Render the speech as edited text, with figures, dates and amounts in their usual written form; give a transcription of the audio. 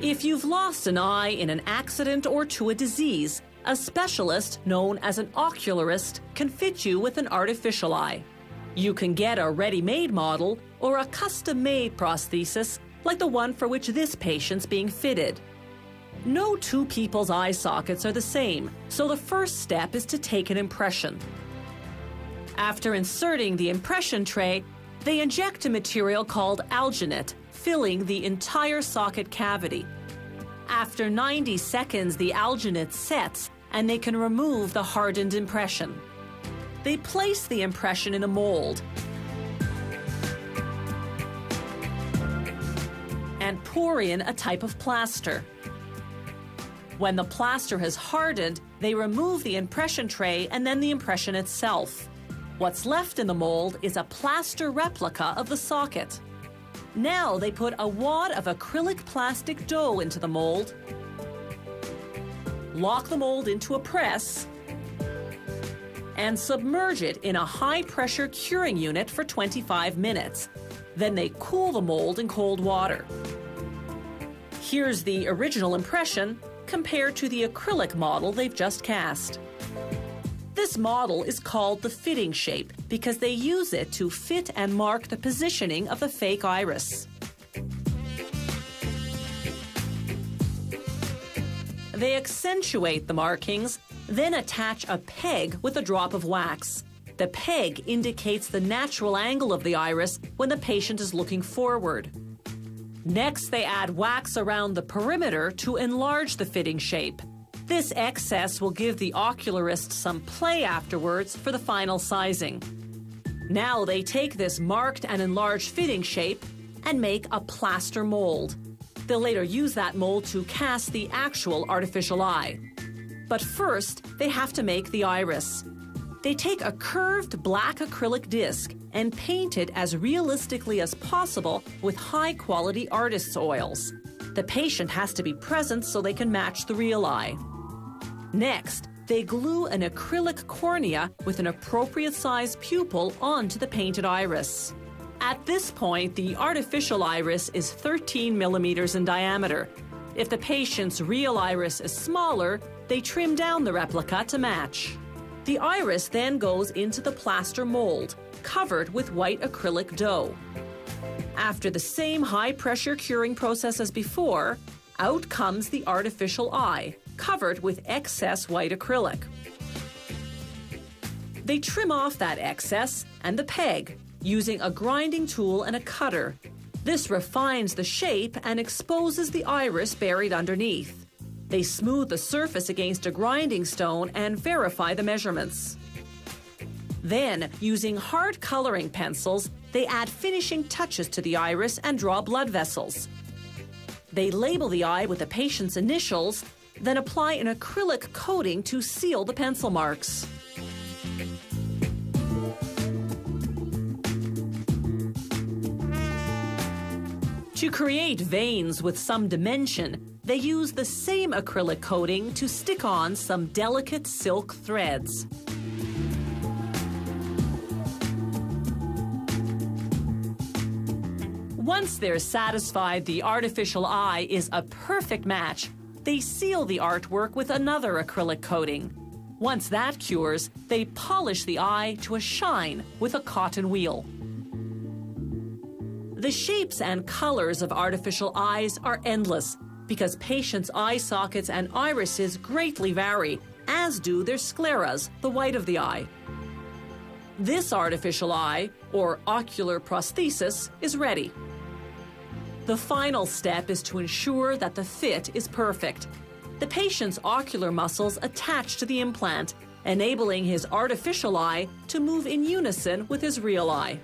If you've lost an eye in an accident or to a disease, a specialist known as an ocularist can fit you with an artificial eye. You can get a ready-made model or a custom-made prosthesis like the one for which this patient's being fitted. No two people's eye sockets are the same, so the first step is to take an impression. After inserting the impression tray, they inject a material called alginate, filling the entire socket cavity. After 90 seconds, the alginate sets and they can remove the hardened impression. They place the impression in a mold and pour in a type of plaster. When the plaster has hardened, they remove the impression tray and then the impression itself. What's left in the mold is a plaster replica of the socket. Now they put a wad of acrylic plastic dough into the mold, lock the mold into a press, and submerge it in a high-pressure curing unit for 25 minutes. Then they cool the mold in cold water. Here's the original impression compared to the acrylic model they've just cast. This model is called the fitting shape because they use it to fit and mark the positioning of the fake iris. They accentuate the markings, then attach a peg with a drop of wax. The peg indicates the natural angle of the iris when the patient is looking forward. Next, they add wax around the perimeter to enlarge the fitting shape. This excess will give the ocularist some play afterwards for the final sizing. Now they take this marked and enlarged fitting shape and make a plaster mold. They'll later use that mold to cast the actual artificial eye. But first, they have to make the iris. They take a curved black acrylic disc and paint it as realistically as possible with high-quality artist's oils. The patient has to be present so they can match the real eye. Next, they glue an acrylic cornea with an appropriate size pupil onto the painted iris. At this point, the artificial iris is 13 millimeters in diameter. If the patient's real iris is smaller, they trim down the replica to match. The iris then goes into the plaster mold, covered with white acrylic dough. After the same high-pressure curing process as before, out comes the artificial eye, covered with excess white acrylic. They trim off that excess and the peg using a grinding tool and a cutter. This refines the shape and exposes the iris buried underneath. They smooth the surface against a grinding stone and verify the measurements. Then, using hard coloring pencils, they add finishing touches to the iris and draw blood vessels. They label the eye with the patient's initials, then apply an acrylic coating to seal the pencil marks. To create veins with some dimension, they use the same acrylic coating to stick on some delicate silk threads. Once they're satisfied the artificial eye is a perfect match, they seal the artwork with another acrylic coating. Once that cures, they polish the eye to a shine with a cotton wheel. The shapes and colors of artificial eyes are endless because patients' eye sockets and irises greatly vary, as do their scleras, the white of the eye. This artificial eye, or ocular prosthesis, is ready. The final step is to ensure that the fit is perfect. The patient's ocular muscles attach to the implant, enabling his artificial eye to move in unison with his real eye.